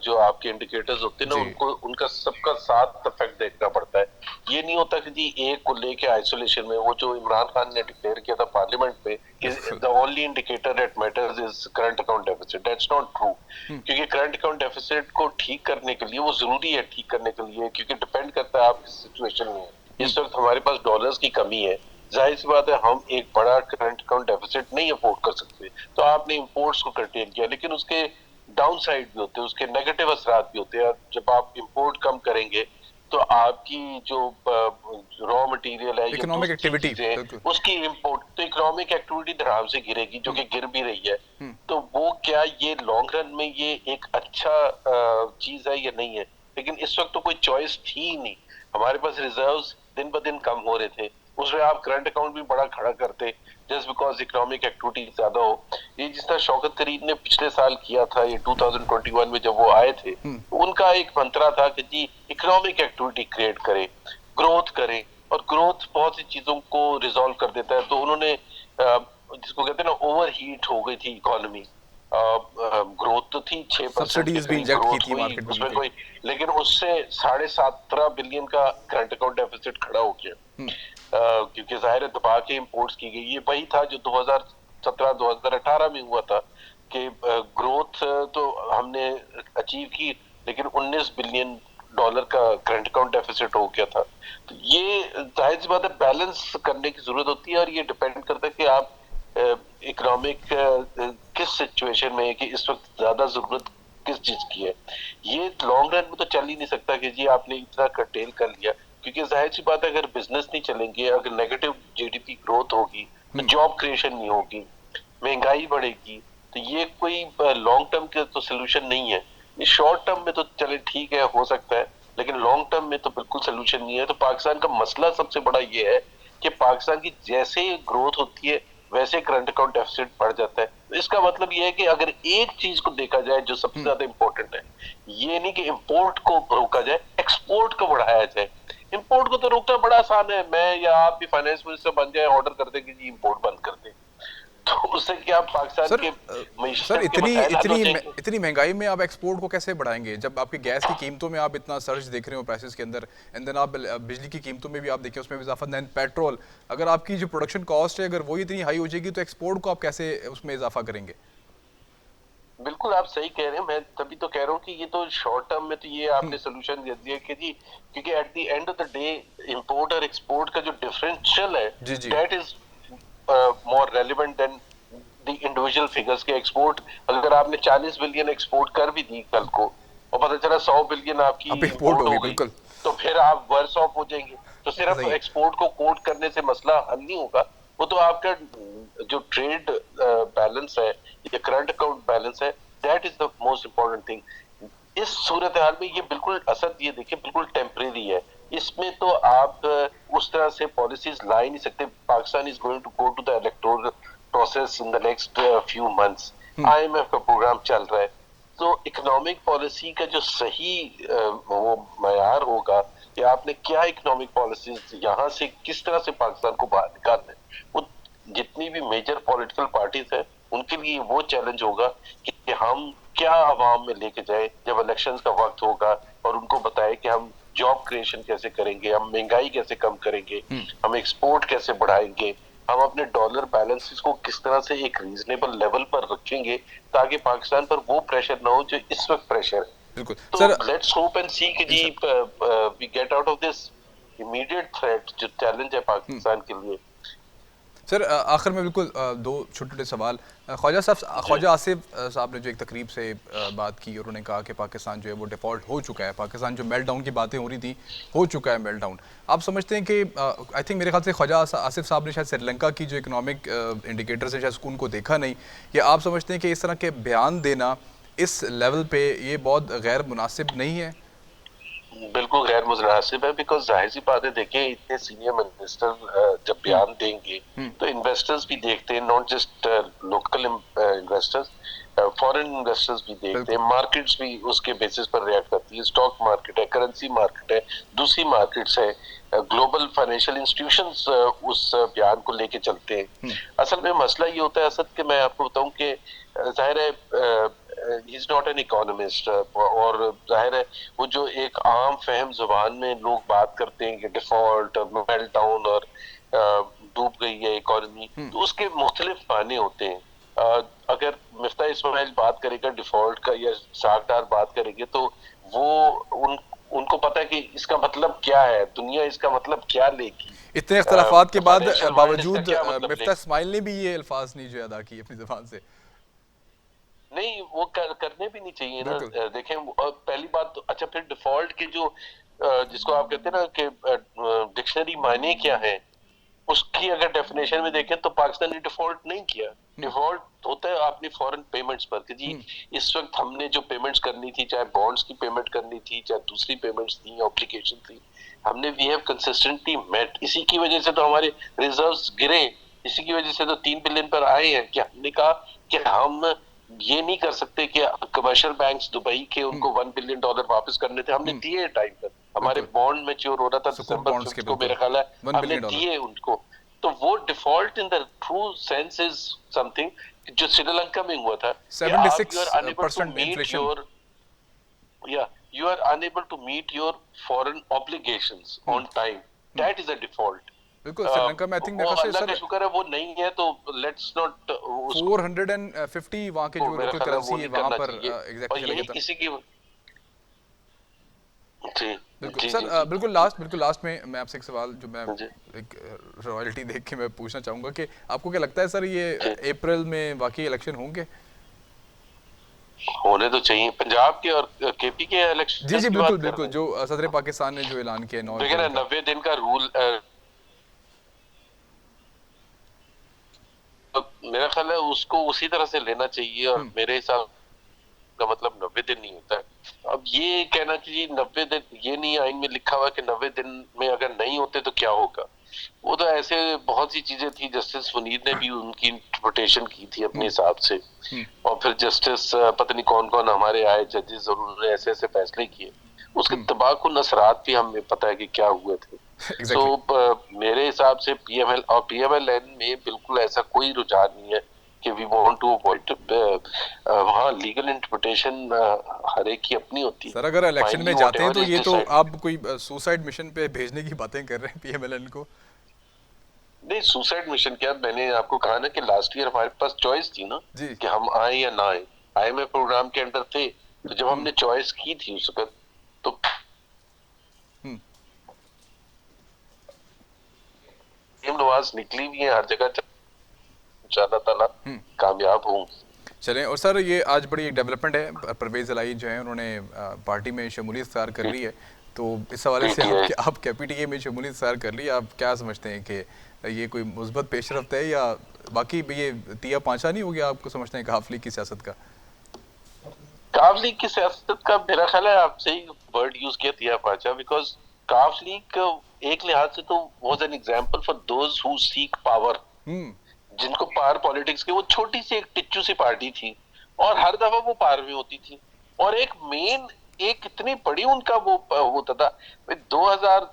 जो आपके इंडिकेटर्स होते हैं ना उनको उनका सबका साथ इफेक्ट देखना पड़ता है। ये नहीं होता कि जी एक को लेके आइसोलेशन में, वो जो इमरान खान ने डिक्लेयर किया था पार्लियामेंट में कि the only indicator that matters is current account deficit, that's not true. क्योंकि करंट अकाउंट डेफिसिट को ठीक करने के लिए वो जरूरी है, ठीक करने के लिए, क्योंकि डिपेंड करता है आप किस सिचुएशन में है। इस वक्त हमारे पास डॉलर्स की कमी है, जाहिर सी बात है हम एक बड़ा करंट अकाउंट डेफिसिट नहीं अफोर्ड कर सकते, तो आपने इंपोर्ट्स को कर्टेल किया, लेकिन उसके डाउन साइड भी होते हैं, उसके नेगेटिव असरात भी होते हैं। जब आप इंपोर्ट कम करेंगे तो आपकी जो रॉ मटेरियल है, इकोनॉमिक एक्टिविटी उसकी इंपोर्ट, तो इकोनॉमिक एक्टिविटी धड़ाम से गिरेगी, जो कि गिर भी रही है। तो वो क्या ये लॉन्ग रन में ये एक अच्छा चीज है या नहीं है? लेकिन इस वक्त तो कोई चॉइस थी ही नहीं, हमारे पास रिजर्व्स दिन ब दिन कम हो रहे थे, उसमें आप करंट अकाउंट भी बड़ा खड़ा करते जस्ट बिकॉज इकोनॉमिक एक्टिविटी ज्यादा हो। ये जिस तरह शौकत तरीन ने पिछले साल किया था, ये 2021 में जब वो आए थे, उनका एक मंत्रा था कि जी इकोनॉमिक एक्टिविटी क्रिएट करें, ग्रोथ करें, और ग्रोथ बहुत सी चीजों को रिजॉल्व कर देता है। तो उन्होंने जिसको कहते हैं ना, ओवर हीट हो गई थी इकोनॉमी, ग्रोथ तो थी 6% भी इंजेक्ट की थी मार्केट में उसमें कोई, लेकिन उससे 17.5 बिलियन का करंट अकाउंट डेफिसिट खड़ा हो गया, क्योंकि जाहिर है दबा के इंपोर्ट्स की गई। ये वही था जो 2017-2018 में हुआ था कि ग्रोथ तो हमने अचीव की, लेकिन $19 बिलियन का करंट अकाउंट डेफिसिट हो गया था। तो ये जाहिर सी बात है बैलेंस करने की जरूरत होती है, और ये डिपेंड करता है कि आप इकोनॉमिक किस सिचुएशन में है, कि इस वक्त ज्यादा जरूरत किस चीज की है। ये लॉन्ग रन में तो चल ही नहीं सकता कि जी आपने इतना कर्टेल कर लिया, क्योंकि जाहिर सी बात है अगर बिजनेस नहीं चलेंगे, अगर नेगेटिव जीडीपी ग्रोथ होगी तो जॉब क्रिएशन नहीं होगी, महंगाई बढ़ेगी, तो ये कोई लॉन्ग टर्म का तो सोल्यूशन नहीं है। शॉर्ट टर्म में तो चले ठीक है, हो सकता है, लेकिन लॉन्ग टर्म में तो बिल्कुल सोल्यूशन नहीं है। तो पाकिस्तान का मसला सबसे बड़ा ये है कि पाकिस्तान की जैसे ग्रोथ होती है वैसे करंट अकाउंट डेफिसिट बढ़ जाता है। तो इसका मतलब ये है कि अगर एक चीज को देखा जाए जो सबसे ज्यादा इंपॉर्टेंट है, ये नहीं कि इंपोर्ट को रोका जाए, एक्सपोर्ट को बढ़ाया जाए। इंपोर्ट को तो रोकना बड़ा आसान है, मैं या आप भी फाइनेंस मिनिस्टर बन जाए, ऑर्डर कर दें कि जी इंपोर्ट बंद कर दें, तो उससे क्या पाकिस्तान के सर इतनी महंगाई में आप एक्सपोर्ट को कैसे बढ़ाएंगे जब आपकी गैस की कीमतों में आप इतना सर्च देख रहे हो प्राइसेस के अंदर, एंड देन आप बिजली की कीमतों में भी आप देखें उसमें भी इजाफा, देन पेट्रोल, अगर आपकी जो प्रोडक्शन कॉस्ट है अगर वो इतनी हाई हो जाएगी तो एक्सपोर्ट को आप कैसे उसमें इजाफा करेंगे? बिल्कुल आप सही कह रहे हैं, मैं तभी तो कह रहा हूँ कि ये तो शॉर्ट टर्म में तो ये आपने सोल्यूशन दे दिया कि जी, क्योंकि at the end of the day import और एक्सपोर्ट का जो डिफरेंशियल है that is more relevant than the individual figures के। एक्सपोर्ट अगर आपने 40 बिलियन एक्सपोर्ट कर भी दी कल को और पता चला 100 बिलियन आपकी इंपोर्ट हो गई, तो फिर आप वर्स ऑफ हो जाएंगे। तो सिर्फ एक्सपोर्ट को कोट करने से मसला हल नहीं होगा, वो तो आपका जो ट्रेड बैलेंस है या करंट अकाउंट बैलेंस है, that is the most important thing. इस सूरत हाल में ये बिल्कुल असद, ये देखिए बिल्कुल टेम्परेरी है, इसमें तो आप उस तरह से पॉलिसीज ला ही नहीं सकते। Pakistan is going to go to the electoral process in the next few months, IMF का प्रोग्राम चल रहा है, तो इकोनॉमिक पॉलिसी का जो सही वो मयार होगा या आपने क्या इकोनॉमिक पॉलिसीज यहाँ से किस तरह से पाकिस्तान को बाहर निकालना है, वो जितनी भी मेजर पॉलिटिकल पार्टीज है उनके लिए वो चैलेंज होगा कि हम क्या आवाम में लेके जाए जब इलेक्शंस का वक्त होगा, और उनको बताए कि हम जॉब क्रिएशन कैसे करेंगे, हम महंगाई कैसे कम करेंगे, हम एक्सपोर्ट कैसे बढ़ाएंगे, हम अपने डॉलर बैलेंसेस को किस तरह से एक रीजनेबल लेवल पर रखेंगे ताकि पाकिस्तान पर वो प्रेशर ना हो जो इस वक्त प्रेशर है। बिल्कुल तो लेट्स होप एंड सी कि जी we get out of this. Immediate threat जो चैलेंज है पाकिस्तान के लिए। सर आखिर में बिल्कुल दो छोटे सवाल। ख्वाजा आसिफ साहब ने जो एक तकरीब से बात की और उन्होंने कहा कि पाकिस्तान जो है वो डिफ़ॉल्ट हो चुका है, पाकिस्तान जो मेल्टडाउन की बातें हो रही थी हो चुका है मेल्टडाउन। आप समझते हैं कि आई थिंक मेरे ख्याल से ख्वाजा आसिफ साहब ने शायद श्रीलंका की जो इकनॉमिक इंडिकेटर्स है शायद उनको देखा नहीं, या आप समझते हैं कि इस तरह के बयान देना इस लेवल पे ये बहुत गैर मुनासिब नहीं है? बिल्कुल गैर मुनासिब है, बिकॉज जाहिर सी बात है, देखिए इतने सीनियर मिनिस्टर जब बयान देंगे तो इन्वेस्टर्स भी देखते हैं, not just local investors, foreign investors भी देखते हैं, मार्केट्स भी उसके बेसिस पर रिएक्ट करती है, स्टॉक मार्केट है, करेंसी मार्केट है, दूसरी मार्केट्स है, ग्लोबल फाइनेंशियल इंस्टीट्यूशंस उस बयान को लेके चलते हैं। असल में मसला ये होता है असद, कि मैं आपको बताऊं कि जाहिर है he is not an economist, और जाहिर है वो जो एक आम फहम जुबान में लोग बात करते हैं कि डिफॉल्ट और मेल्टडाउन और डूब गई है इकोनॉमी, तो उसके मुख्तलिफ माने होते हैं। अगर मिफ्ता इस्माइल बात करेगा डिफॉल्ट का या सागदार बात करेंगे तो वो उनको पता है कि इसका मतलब क्या है, दुनिया इसका मतलब क्या लेगी। इतने इख्तलाफात के बाद बावजूद मतलब मिफ्ता इस्माइल ने भी ये अल्फाज नहीं जो अदा किए अपनी जुबान से। नहीं, वो करने भी नहीं चाहिए ना। देखें पहली बात तो, अच्छा फिर डिफॉल्ट के जो जिसको आप कहते हैं ना कि डिक्शनरी मायने क्या है, उसकी अगर डेफिनेशन में देखें तो पाकिस्तान ने डिफॉल्ट नहीं किया। डिफॉल्ट होता है अपनी फॉरेन पेमेंट्स पर, कि जी इस वक्त हमने जो पेमेंट्स करनी थी, चाहे बॉन्ड्स की पेमेंट करनी थी, चाहे दूसरी पेमेंट्स थी, ऑब्लिगेशन थी, हमने वी हैव कंसिस्टेंटली मेट। इसी की वजह से तो हमारे रिजर्व्स गिरे, इसी की वजह से तो 3 बिलियन पर आए हैं कि हमने कहा कि हम ये नहीं कर सकते कि कमर्शियल बैंक्स दुबई के उनको $1 बिलियन वापस करने थे, हमने दिए टाइम पर। हमारे बॉन्ड मैच्योर हो रहा था दिसंबर को, मेरा ख्याल है हमने दिए उनको। तो वो default in the true sense is something जो श्रीलंका में हुआ था, 76% inflation, you are unable to meet your foreign obligations on time. That is a default. बिल्कुल श्रीलंका में आई थिंक अल्लाह का शुक्र है वो नहीं है, तो लेट्स नॉट 450 वहां के जो लोकल करेंसी है वहां पर एग्जैक्टली चले गए किसी की। जी बिल्कुल सर, बिल्कुल लास्ट में मैं आपसे एक सवाल जो मैं एक रॉयल्टी देख के मैं पूछना चाहूंगा कि आपको क्या लगता है सर, ये अप्रैल में वाकई इलेक्शन होंगे? होने तो चाहिए पंजाब के और केपी के इलेक्शन। जी बिल्कुल जो सदर पाकिस्तान ने जो ऐलान किया 90 दिन का रूल, मेरा ख्याल है उसको उसी तरह से लेना चाहिए, और मेरे हिसाब का मतलब 90 दिन नहीं होता है। अब ये कहना कि 90 दिन, ये नहीं आइन में लिखा हुआ कि 90 दिन में अगर नहीं होते तो क्या होगा, वो तो ऐसे बहुत सी चीजें थी। जस्टिस फुनीद ने भी उनकी इंटरप्रिटेशन की थी अपने हिसाब से, और फिर जस्टिस पता नहीं कौन कौन हमारे आए जजेस, और उन्होंने ऐसे ऐसे फैसले किए, उसके तबाकुन असरात भी हमें पता है कि क्या हुए थे। मेरे हिसाब से पीएमएल और पीएमएलएन में बिल्कुल ऐसा कोई रुझान नहीं है कि वी वांट टू अवॉइड। वहाँ लीगल इंटरप्रिटेशन हर एक की अपनी होती है। सर अगर इलेक्शन में जाते हैं तो ये तो आप कोई सुसाइड मिशन पे भेजने की बातें कर रहे हैं पीएमएलएन को। नहीं, सुसाइड मिशन क्या, मैंने आपको कहा ना कि लास्ट ईयर हमारे पास चॉइस थी ना कि हम आए या ना आए। आईएमएफ प्रोग्राम के अंडर थे, तो जब हमने चॉइस की थी उस वक्त तो नवाज निकली भी है हर जगह, इंशाअल्लाह ताला कामयाब हों। चलें, और सर ये आज बड़ी एक डेवलपमेंट है, परवेज इलाही जो है उन्होंने पार्टी में शमूलियत इख्तियार कर ली है, तो इस हवाले से आप कैपीटीए में शमूलियत इख्तियार कर ली, आप क्या समझते हैं कि ये कोई मुस्बत पेशरफ्त है या बाकी ये तिया पांचा नहीं हो गया? आपको समझते हैं काफ लीग की सियासत का? काफ लीग की सियासत का मेरा ख्याल है आप सही वर्ड यूज किया, तिया पांचा, बिकॉज काफ लीग एक लिहाज से तो was an example for those who seek power, जिनको पावर पॉलिटिक्स के, वो छोटी सी एक टिच्चू सी पार्टी थी और हर दफा वो पावर में होती थी, और एक मेन एक इतनी बड़ी उनका वो होता था। 2000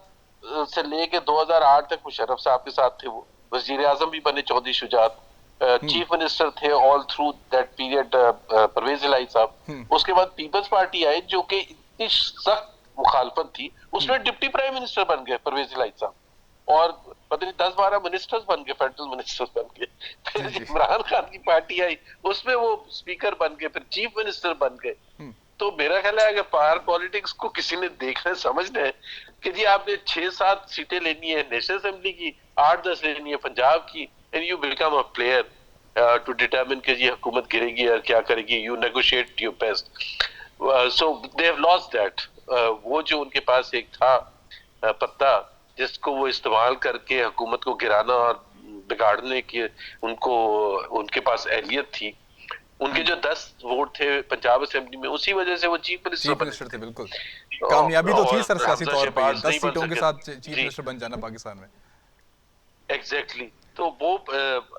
से लेके 2008 तक मुशर्रफ साहब के साथ थे, वो वजीर आजम भी बने चौधरी शुजात, चीफ मिनिस्टर थे all through that period Pervez Elahi sahab. उसके बाद पीपल्स पार्टी आई जो कि इतनी सख्त मुखालफत थी, उसमें डिप्टी प्राइम मिनिस्टर बन गए परवेज इलाही साहब, और पता नहीं 10-12 मिनिस्टर्स बन गए, फेडरल मिनिस्टर्स बन गए। फिर इमरान खान की पार्टी आई, उसमें वो स्पीकर बन गए, फिर चीफ मिनिस्टर बन गए। तो मेरा ख्याल है अगर पावर पॉलिटिक्स को किसी ने देखना है, समझना है कि जी आपने 6-7 सीटें लेनी है नेशनल असेंबली की, 8-10 लेनी है पंजाब की, and you become a player to determine कि ये हुकूमत गिरेगी या क्या करेगी, you negotiate your best. So they have lost that. वो जो उनके पास एक था पत्ता जिसको वो इस्तेमाल करके हुकूमत को गिराना और बिगाड़ने की उनको उनके पास एहलियत थी, उनके जो 10 वोट थे पंजाब असेंबली में, उसी वजह से वो चीफ मिनिस्टर थे। बिल्कुल कामयाबी तो थी सर सियासी तौर पे 10 सीटों के साथ चीफ मिनिस्टर बन जाना पाकिस्तान में। एग्जैक्टली तो वो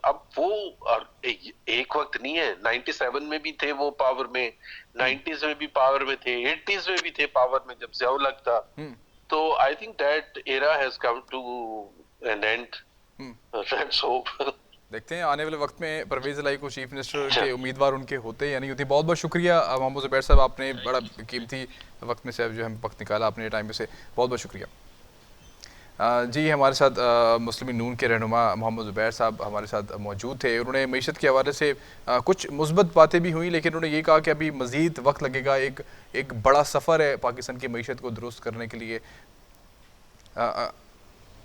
अब वो एक वक्त नहीं है, 97 में भी थे वो पावर में, 90s में भी पावर में थे, 80s में भी थे पावर में जब ज़िया-उल-हक था। तो I think that era has come to an end. Let's hope. देखते हैं आने वाले वक्त में परवेज इलाही को चीफ मिनिस्टर के उम्मीदवार उनके होते या नहीं होते। बहुत बहुत शुक्रिया मोहम्मद ज़ुबैर साहब, आपने बड़ा कीमती वक्त में से जो है वक्त निकाला अपने टाइम में से, बहुत बहुत शुक्रिया। जी हमारे साथ मुस्लिम नून के रहनुमा मोहम्मद ज़ुबैर साहब हमारे साथ मौजूद थे। उन्होंने मईशत के हवाले से कुछ मुस्बत बातें भी हुई, लेकिन उन्होंने ये कहा कि अभी मज़ीद वक्त लगेगा, एक बड़ा सफ़र है पाकिस्तान की मईशत को दुरुस्त करने के लिए।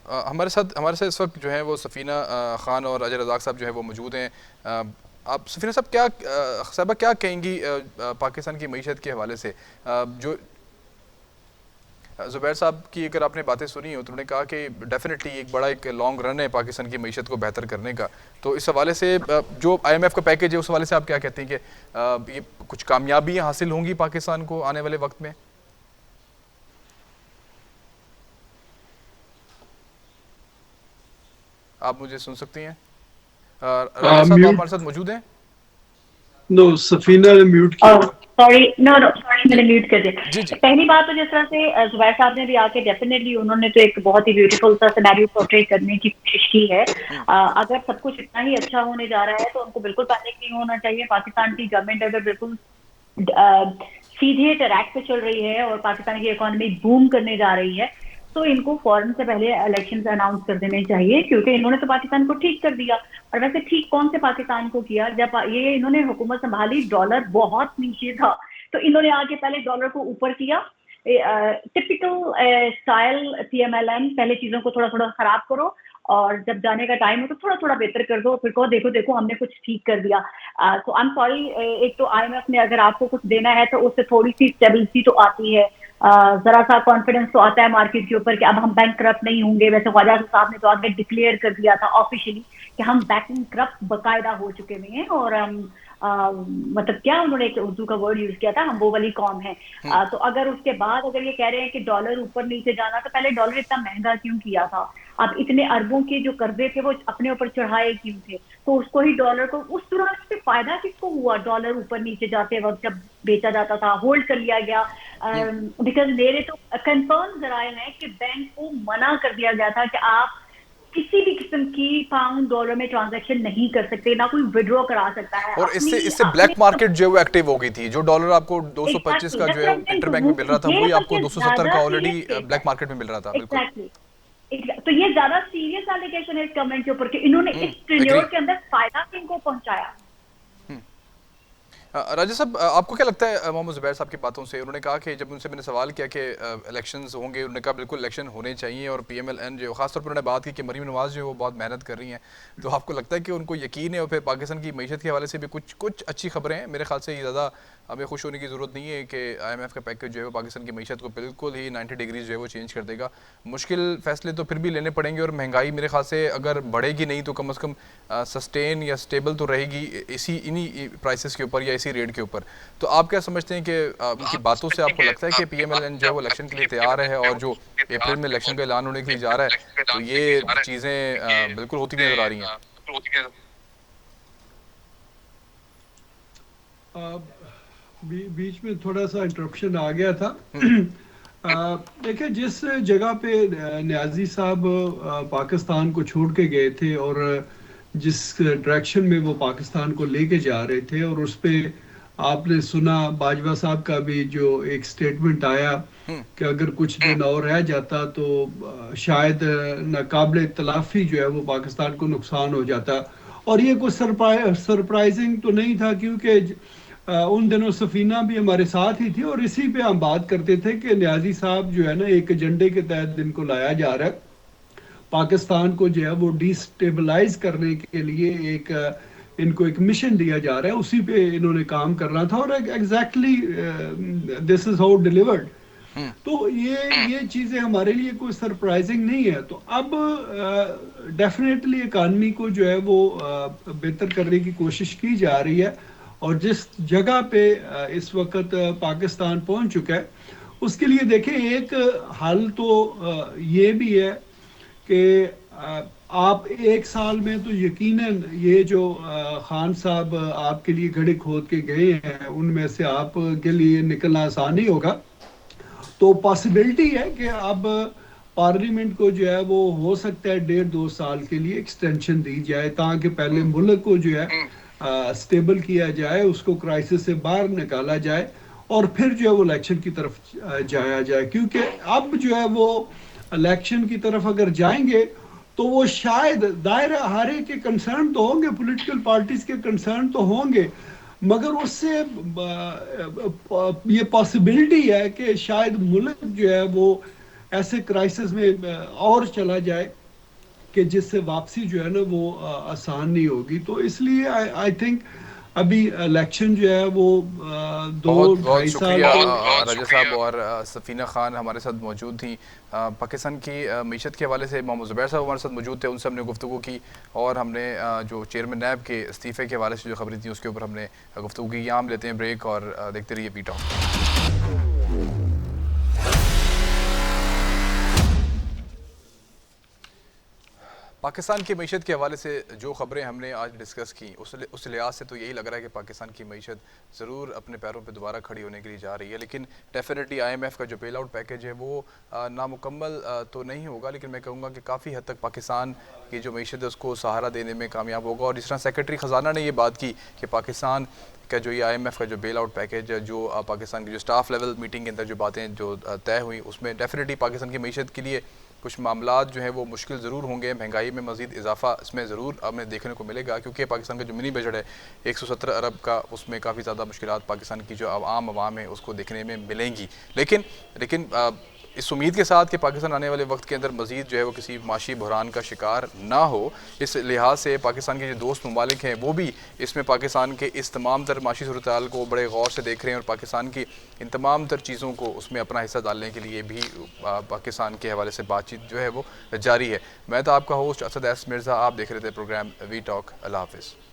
हमारे साथ इस वक्त जो है वो सफ़ीना ख़ान और अजय रज़ाक साहब जो है वो मौजूद हैं। आप सफ़ीना साहब क्या कहेंगी पाकिस्तान की मईशत के हवाले से? जो ज़ुबैर साहब की अगर आपने बातें सुनी हो तो उन्होंने कहा कि डेफिनेटली एक लॉन्ग रन है पाकिस्तान की मईशत को बेहतर करने का। तो इस हवाले से जो IMF का पैकेज है उस हवाले से आप क्या कहते हैं कि ये कुछ कामयाबियाँ हासिल होंगी पाकिस्तान को आने वाले वक्त में? आप मुझे सुन सकती हैं? राजा साहब आप हमारे साथ मौजूद हैं? नो, सफीना ने म्यूट किया। सॉरी मैंने म्यूट कर दिया। पहली बात तो जिस तरह से ज़ुबैर साहब ने भी आके डेफिनेटली उन्होंने तो एक बहुत ही ब्यूटीफुल सा सिनेरियो पोर्ट्रेट करने की कोशिश की है। अगर सब कुछ इतना ही अच्छा होने जा रहा है तो उनको बिल्कुल पैनिक नहीं होना चाहिए। पाकिस्तान की गवर्नमेंट अगर बिल्कुल सीधे ट्रैक पे चल रही है और पाकिस्तान की इकोनॉमी बूम करने जा रही है तो इनको फौरन से पहले इलेक्शंस अनाउंस कर देने चाहिए, क्योंकि इन्होंने तो पाकिस्तान को ठीक कर दिया। और वैसे ठीक कौन से पाकिस्तान को किया? जब ये इन्होंने हुकूमत संभाली डॉलर बहुत नीचे था तो इन्होंने आगे पहले डॉलर को ऊपर किया। टिपिकल स्टाइल PMLN, पहले चीजों को थोड़ा थोड़ा खराब करो और जब जाने का टाइम हो तो थोड़ा थोड़ा बेहतर कर दो, फिर कहो देखो देखो हमने कुछ ठीक कर दिया। तो आई एम सॉरी, एक तो IMF ने अगर आपको कुछ देना है तो उससे थोड़ी सी स्टेबिलिटी तो आती है, जरा सा कॉन्फिडेंस तो आता है मार्केट के ऊपर कि अब हम बैंक करप्ट नहीं होंगे। वैसे ख्वाजा साहब ने तो आगे डिक्लेयर कर दिया था ऑफिशियली कि हम बैंक करप्ट बकायदा हो चुके हुए हैं और मतलब क्या उन्होंने एक उर्दू का वर्ड यूज किया था, हम वो वाली कौम है। तो अगर उसके बाद अगर ये कह रहे हैं कि डॉलर ऊपर नीचे जाना, तो पहले डॉलर इतना महंगा क्यों किया था? अब इतने अरबों के जो कर्जे थे वो अपने ऊपर चढ़ाए क्यों थे? तो उसको ही डॉलर को उस दौरान से फायदा किसको हुआ? डॉलर ऊपर नीचे जाते वक्त जब बेचा जाता था, होल्ड कर लिया गया। बिकॉज मेरे तो कंफर्म जराए हैं कि बैंक को मना कर दिया गया था कि आप किसी भी किस्म की पाउंड डॉलर में ट्रांजैक्शन नहीं कर सकते, ना कोई विड्रॉ करा सकता है। और इससे ब्लैक मार्केट जो है वो एक्टिव हो गई थी। जो डॉलर आपको 225 का जो है इंटरबैंक में मिल रहा था वही आपको 270 का ऑलरेडी ब्लैक मार्केट में मिल रहा था। बिल्कुल। तो ये ज्यादा सीरियस एलिगेशन है इस गवर्नमेंट के ऊपर कि इन्होंने इस टेन्योर के अंदर फायदा किनको पहुंचाया। राजा साहब आपको क्या लगता है मोहम्मद ज़ुबैर साहब की बातों से? उन्होंने कहा कि जब उनसे मैंने सवाल किया कि इलेक्शंस होंगे, उन्होंने कहा बिल्कुल इलेक्शन होने चाहिए और PMLN जो खासतौर पर उन्होंने बात की कि मरीम नवाज़ जो है वो बहुत मेहनत कर रही हैं, तो आपको लगता है कि उनको यकीन है? और फिर पाकिस्तान की मईशत के हवाले से भी कुछ अच्छी खबरें हैं। मेरे ख्याल से ये ज़्यादा हमें खुश होने की ज़रूरत नहीं है कि IMF का पैकेज जो है वो पाकिस्तान की मईशत को बिल्कुल ही 90 डिग्री जो है वो चेंज कर देगा। मुश्किल फैसले तो फिर भी लेने पड़ेंगे और महंगाई मेरे ख्याल से अगर बढ़ेगी नहीं तो कम से कम सस्टेन या स्टेबल तो रहेगी इन्हीं प्राइसेस के ऊपर या इसी रेट के ऊपर। तो आप क्या समझते हैं कि उनकी बातों से आपको लगता है कि PMLN जो है वो इलेक्शन के लिए तैयार है और जो अप्रैल में इलेक्शन का ऐलान होने के लिए जा रहा है तो ये चीज़ें बिल्कुल होती हुई नजर आ रही हैं? बीच में थोड़ा सा इंटरप्शन आ गया था। देखिए जिस जगह पे न्याजी साहब पाकिस्तान को छोड़ के गए थे और जिस डायरेक्शन में वो पाकिस्तान को लेके जा रहे थे, और उस पे आपने सुना बाजवा साहब का भी जो एक स्टेटमेंट आया कि अगर कुछ दिन और रह जाता तो शायद नाकाबिले तलाफी जो है वो पाकिस्तान को नुकसान हो जाता। और ये कुछ सरप्राइजिंग तो नहीं था, क्योंकि उन दिनों सफीना भी हमारे साथ ही थी और इसी पे हम बात करते थे कि न्याजी साहब जो है ना एक एजेंडे के तहत इनको लाया जा रहा है, पाकिस्तान को जो है वो डिस्टेबलाइज करने के लिए इनको एक मिशन दिया जा रहा है, उसी पे इन्होंने काम करना था और exactly this is how delivered. तो ये चीज़ें हमारे लिए कोई सरप्राइजिंग नहीं है। तो अब डेफिनेटली इकानमी को जो है वो बेहतर करने की कोशिश की जा रही है और जिस जगह पे इस वक्त पाकिस्तान पहुंच चुका है उसके लिए देखें एक हल तो ये भी है कि आप एक साल में तो यकीनन ये जो खान साहब आपके लिए घड़े खोद के गए हैं उनमें से आपके लिए निकलना आसान नहीं होगा। तो पॉसिबिलिटी है कि अब पार्लियामेंट को जो है वो हो सकता है 1.5-2 साल के लिए एक्सटेंशन दी जाए ताकि पहले मुल्क को जो है स्टेबल किया जाए, उसको क्राइसिस से बाहर निकाला जाए और फिर जो है वो इलेक्शन की तरफ जाया जाए। क्योंकि अब जो है वो इलेक्शन की तरफ अगर जाएंगे तो वो शायद दायरा हारे के कंसर्न तो होंगे, पॉलिटिकल पार्टीज के कंसर्न तो होंगे, मगर उससे ये पॉसिबिलिटी है कि शायद मुल्क जो है वो ऐसे क्राइसिस में और चला जाए कि जिससे वापसी जो है ना वो आसान नहीं होगी। तो इसलिए आई थिंक अभी इलेक्शन जो है वो 2-2.5 साल राजा साहब और सफीना खान हमारे साथ मौजूद थी। पाकिस्तान की मीशत के हवाले से मोहम्मद ज़ुबैर साहब हमारे साथ मौजूद थे, उनसे हमने गुफ्तगू की और हमने जो चेयरमैन नैब के इस्तीफ़े के हवाले से जो खबरें थी उसके ऊपर हमने गुफ्तगू की। यहाँ हम लेते हैं ब्रेक और देखते रहिए वी टॉक। पाकिस्तान की मीशत के हवाले से जो ख़बरें हमने आज डिस्कस की उस लिहाज से तो यही लग रहा है कि पाकिस्तान की मीशत ज़रूर अपने पैरों पे दोबारा खड़ी होने के लिए जा रही है। लेकिन डेफिनेटली IMF का जो बेल आउट पैकेज है वो नामुकम्मल तो नहीं होगा, लेकिन मैं कहूँगा कि काफ़ी हद तक पाकिस्तान की जो मीशत है उसको सहारा देने में कामयाब होगा। और जिस तरह सेक्रेटरी ख़जाना ने ये बात की कि पाकिस्तान का जो ये IMF का जो बेल आउट पैकेज है, जो पाकिस्तान की जो स्टाफ लेवल मीटिंग के अंदर जो बातें जो तय हुई उसमें डेफिनेटली पाकिस्तान की मीशत के लिए कुछ मामलात जो है वो मुश्किल ज़रूर होंगे। महंगाई में मज़ीद इजाफा इसमें ज़रूर हमें देखने को मिलेगा क्योंकि पाकिस्तान का जो मिनी बजट है 117 अरब का, उसमें काफ़ी ज़्यादा मुश्किलात पाकिस्तान की जो आवाम है उसको देखने में मिलेंगी। लेकिन इस उम्मीद के साथ कि पाकिस्तान आने वाले वक्त के अंदर मज़ीद जो है वो किसी माशी बहरान का शिकार ना हो, इस लिहाज से पाकिस्तान के जो दोस्त ममालिक हैं वो भी इसमें पाकिस्तान के इस तमाम तर माशी सूरत हाल को बड़े गौर से देख रहे हैं और पाकिस्तान की इन तमाम तर चीज़ों को उसमें अपना हिस्सा डालने के लिए भी पाकिस्तान के हवाले से बातचीत जो है वो जारी है। मैं तो आपका होस्ट असद एस मिर्ज़ा, आप देख रहे थे प्रोग्राम वी टॉक। अल्लाह हाफ़िज़।